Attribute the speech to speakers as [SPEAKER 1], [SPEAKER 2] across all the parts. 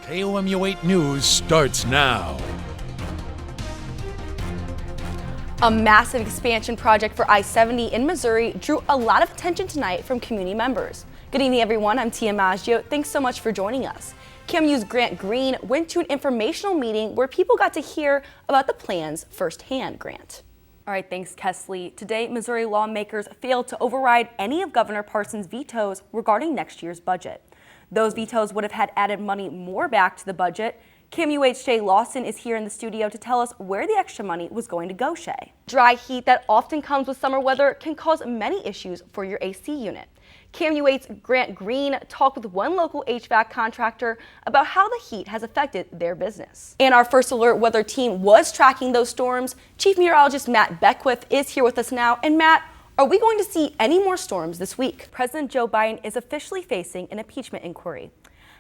[SPEAKER 1] KOMU 8 News starts now.
[SPEAKER 2] A massive expansion project for I-70 in Missouri drew a lot of attention tonight from community members. Good evening, everyone. I'm Tia Maggio. Thanks so much for joining us. KOMU's Grant Green went to an informational meeting where people got to hear about the plans firsthand. Grant. All right, thanks, Kesley. Today, Missouri lawmakers failed to override any of Governor Parson's vetoes regarding next year's budget. Those vetoes would have had added money more back to the budget. KOMU's Shay Lawson is here in the studio to tell us where the extra money was going to go, Shay. Dry heat that often comes with summer weather can cause many issues for your AC unit. KOMU8's Grant Green talked with one local HVAC contractor about how the heat has affected their business. And our First Alert weather team was tracking those storms. Chief Meteorologist Matt Beckwith is here with us now. And Matt, are we going to see any more storms this week? President Joe Biden is officially facing an impeachment inquiry.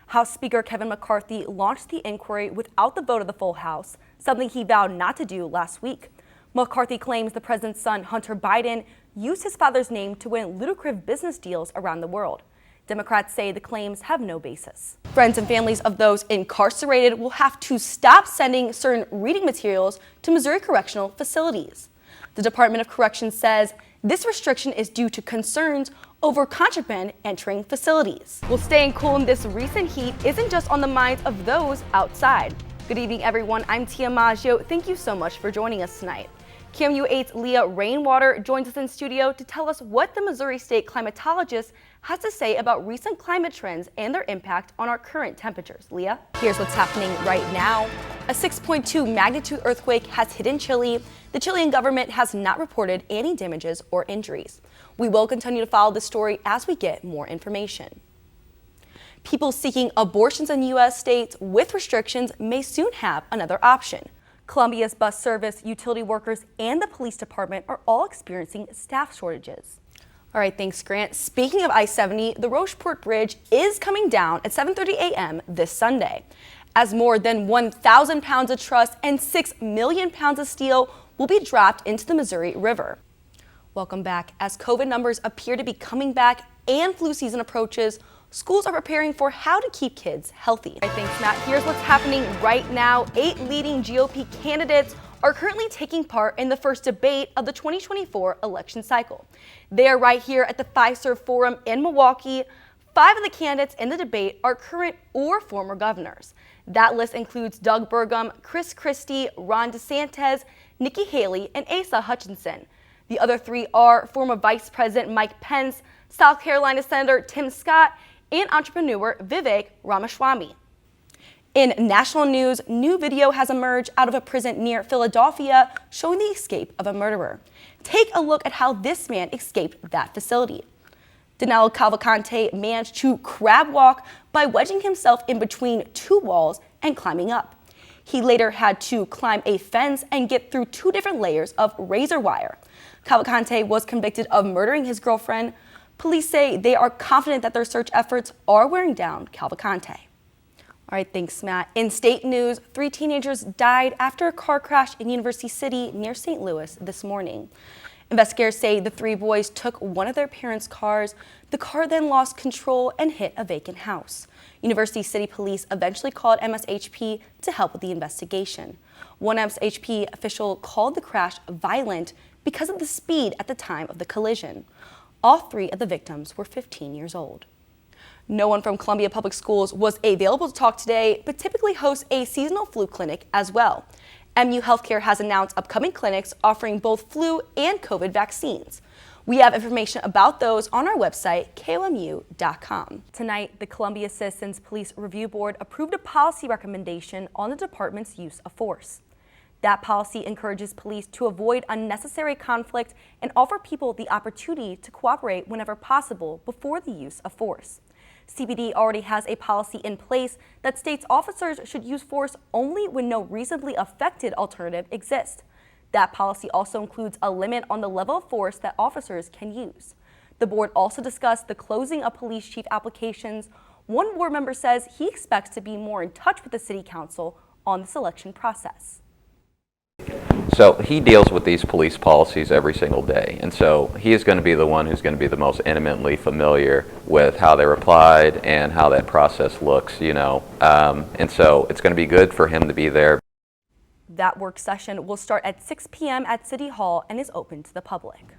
[SPEAKER 2] House Speaker Kevin McCarthy launched the inquiry without the vote of the full House, something he vowed not to do last week. McCarthy claims the president's son, Hunter Biden, used his father's name to win lucrative business deals around the world. Democrats say the claims have no basis. Friends and families of those incarcerated will have to stop sending certain reading materials to Missouri correctional facilities. The Department of Corrections says this restriction is due to concerns over contraband entering facilities. Well, staying cool in this recent heat isn't just on the minds of those outside. Good evening, everyone. I'm Tia Maggio. Thank you so much for joining us tonight. KOMU8's Leah Rainwater joins us in studio to tell us what the Missouri State climatologist has to say about recent climate trends and their impact on our current temperatures. Leah, here's what's happening right now. A 6.2 magnitude earthquake has hit in Chile. The Chilean government has not reported any damages or injuries. We will continue to follow this story as we get more information. People seeking abortions in U.S. states with restrictions may soon have another option. Columbia's bus service, utility workers, and the police department are all experiencing staff shortages. All right, thanks, Grant. Speaking of I-70, the Rocheport Bridge is coming down at 7:30 a.m. this Sunday, as more than 1,000 pounds of truss and 6 million pounds of steel will be dropped into the Missouri River. Welcome back. As COVID numbers appear to be coming back and flu season approaches, schools are preparing for how to keep kids healthy. All right, thanks, Matt. Here's what's happening right now. 8 leading GOP candidates are currently taking part in the first debate of the 2024 election cycle. They are right here at the Fiserv Forum in Milwaukee. 5 of the candidates in the debate are current or former governors. That list includes Doug Burgum, Chris Christie, Ron DeSantis, Nikki Haley, and Asa Hutchinson. The other 3 are former Vice President Mike Pence, South Carolina Senator Tim Scott, and entrepreneur Vivek Ramaswamy. In national news, new video has emerged out of a prison near Philadelphia showing the escape of a murderer. Take a look at how this man escaped that facility. Danilo Cavalcante managed to crab walk by wedging himself in between 2 walls and climbing up. He later had to climb a fence and get through 2 different layers of razor wire. Cavalcante was convicted of murdering his girlfriend. Police say they are confident that their search efforts are wearing down Cavalcante. All right, thanks, Matt. In state news, 3 teenagers died after a car crash in University City near St. Louis this morning. Investigators say the 3 boys took one of their parents' cars. The car then lost control and hit a vacant house. University City Police eventually called MSHP to help with the investigation. One MSHP official called the crash violent because of the speed at the time of the collision. All 3 of the victims were 15 years old. No one from Columbia Public Schools was available to talk today, but typically hosts a seasonal flu clinic as well. MU Healthcare has announced upcoming clinics offering both flu and COVID vaccines. We have information about those on our website, KOMU.com. Tonight, the Columbia Citizens Police Review Board approved a policy recommendation on the department's use of force. That policy encourages police to avoid unnecessary conflict and offer people the opportunity to cooperate whenever possible before the use of force. CPD already has a policy in place that states officers should use force only when no reasonably effective alternative exists. That policy also includes a limit on the level of force that officers can use. The board also discussed the closing of police chief applications. One board member says he expects to be more in touch with the city council on the selection process.
[SPEAKER 3] So he deals with these police policies every single day, and so he is going to be the one who's going to be the most intimately familiar with how they're applied and how that process looks, and so it's going to be good for him to be there.
[SPEAKER 2] That work session will start at 6 p.m. at City Hall and is open to the public.